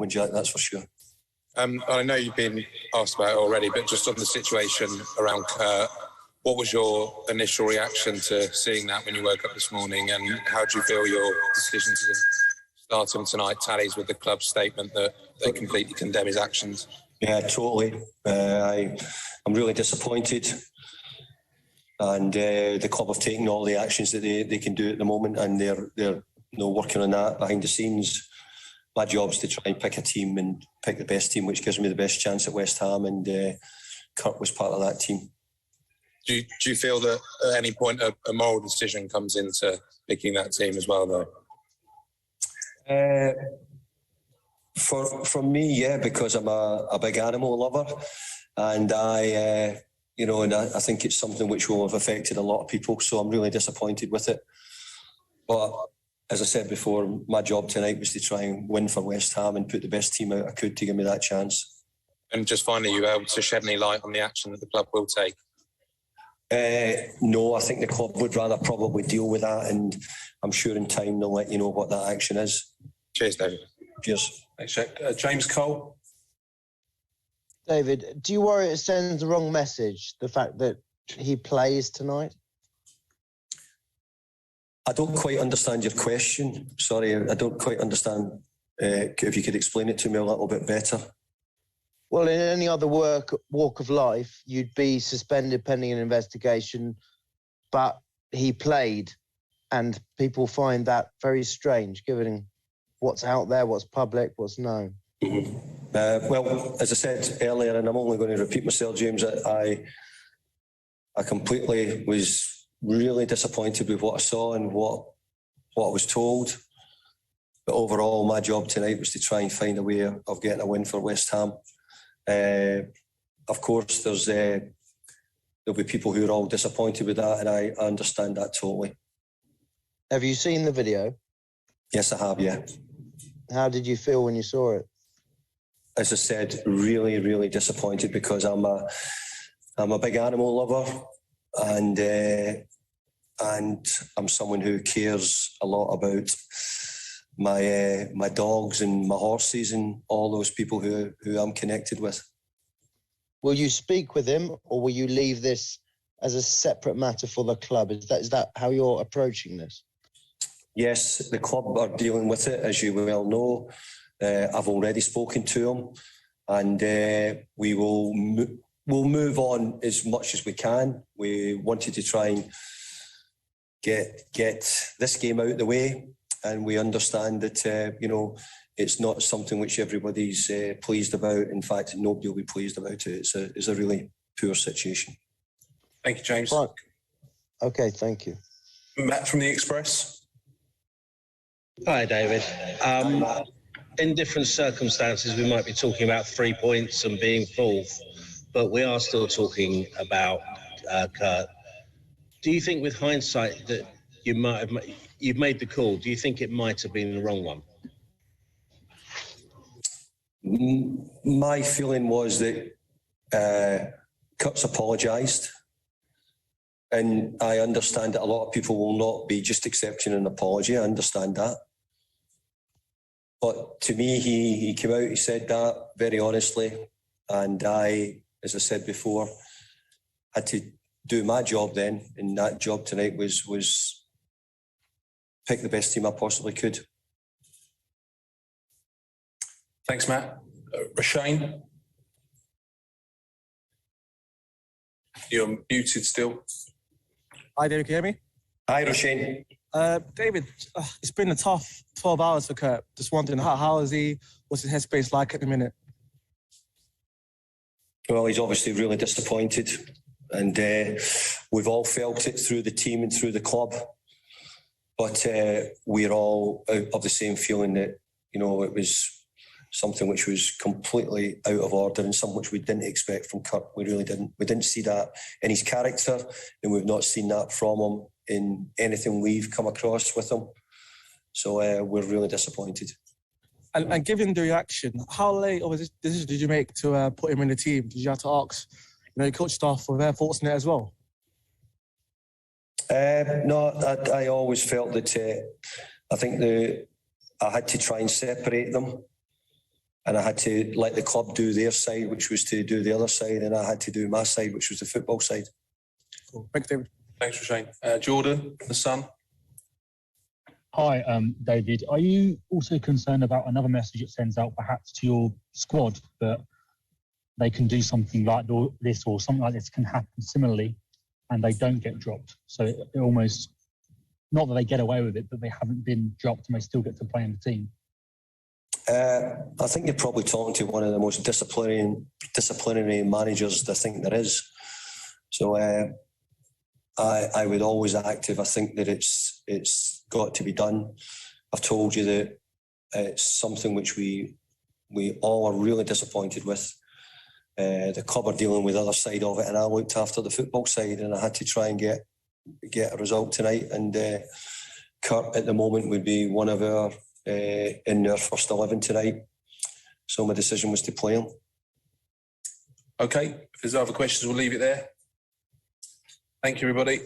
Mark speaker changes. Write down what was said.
Speaker 1: Jack, that's for sure.
Speaker 2: I know you've been asked about it already, but just on the situation around Kurt, what was your initial reaction to seeing that when you woke up this morning, and how do you feel your decision to start him tonight tallies with the club's statement that they completely condemn his actions?
Speaker 1: Yeah, totally. I'm really disappointed, and the club have taken all the actions that they can do at the moment, and they're working on that behind the scenes. My job is to try and pick a team and pick the best team, which gives me the best chance at West Ham, and Kurt was part of that team.
Speaker 2: Do you feel that at any point a moral decision comes into picking that team as well, though?
Speaker 1: For me, yeah, because I'm a big animal lover, and I think it's something which will have affected a lot of people. So I'm really disappointed with it. But as I said before, my job tonight was to try and win for West Ham and put the best team out I could to give me that chance.
Speaker 2: And just finally, you were able to shed any light on the action that the club will take?
Speaker 1: No, I think the club would rather probably deal with that, and I'm sure in time they'll let you know what that action is.
Speaker 2: Cheers, David.
Speaker 1: Cheers.
Speaker 3: Thanks, Jack. James Cole.
Speaker 4: David, do you worry it sends the wrong message, the fact that he plays tonight?
Speaker 1: I don't quite understand your question. Sorry, I don't quite understand. If you could explain it to me a little bit better.
Speaker 4: Well, in any other walk of life, you'd be suspended pending an investigation, but he played, and people find that very strange, given what's out there, what's public, what's known.
Speaker 1: Mm-hmm. Well, as I said earlier, and I'm only going to repeat myself, James, I completely was really disappointed with what I saw and what I was told. But overall, my job tonight was to try and find a way of getting a win for West Ham. Of course, there'll be people who are all disappointed with that, and I understand that totally.
Speaker 4: Have you seen the video?
Speaker 1: Yes, I have, yeah.
Speaker 4: How did you feel when you saw it?
Speaker 1: As I said, really, really disappointed, because I'm a big animal lover, and I'm someone who cares a lot about my dogs and my horses and all those people who I'm connected with.
Speaker 4: Will you speak with him, or will you leave this as a separate matter for the club? Is that how you're approaching this?
Speaker 1: Yes, the club are dealing with it, as you well know. I've already spoken to him, and we'll move on as much as we can. We wanted to try and get this game out of the way, and we understand that it's not something which everybody's pleased about. In fact, nobody will be pleased about it. It's a really poor situation.
Speaker 3: Thank you, James.
Speaker 4: Right. Okay, thank you.
Speaker 3: Matt from The Express.
Speaker 5: Hi, David. In different circumstances, we might be talking about 3 points and being fourth, but we are still talking about Kurt. Do you think, with hindsight, that you've made the call? Do you think it might have been the wrong one?
Speaker 1: My feeling was that Kurt's apologised, and I understand that a lot of people will not be just accepting an apology. I understand that. But to me, he came out, he said that very honestly, and I, as I said before, had to do my job then, and that job tonight was pick the best team I possibly could.
Speaker 3: Thanks, Matt. Rashane. You're muted still.
Speaker 6: Hi, David, can you hear me?
Speaker 1: Hi, Rashane.
Speaker 6: David, it's been a tough 12 hours for Kurt. Just wondering, how is he? What's his headspace like at the minute?
Speaker 1: Well, he's obviously really disappointed, and we've all felt it through the team and through the club. But we're all of the same feeling that, it was something which was completely out of order and something which we didn't expect from Kurt. We really didn't. We didn't see that in his character, and we've not seen that from him in anything we've come across with him. So we're really disappointed.
Speaker 6: And given the reaction, how late of a decision did you make to put him in the team? Did you have to ask, your coach staff for their thoughts on it as well?
Speaker 1: No, I always felt that I think I had to try and separate them. and I had to let the club do their side, which was to do the other side, and I had to do my side, which was the football side.
Speaker 6: Cool. Thanks, David.
Speaker 3: Thanks, Shane. Jordan, the Sun.
Speaker 7: Hi, David. Are you also concerned about another message it sends out perhaps to your squad that they can do something like this or something like this can happen similarly and they don't get dropped? So it almost, not that they get away with it, but they haven't been dropped and they still get to play in the team.
Speaker 1: I think you're probably talking to one of the most disciplinary managers I think there is. So I would always active. I think that it's got to be done. I've told you that it's something which we all are really disappointed with. The club are dealing with the other side of it, and I looked after the football side, and I had to try and get a result tonight. And Kurt at the moment would be one of our in their first 11 tonight. So my decision was to play him.
Speaker 3: Okay, if there's other questions, we'll leave it there. Thank you, everybody.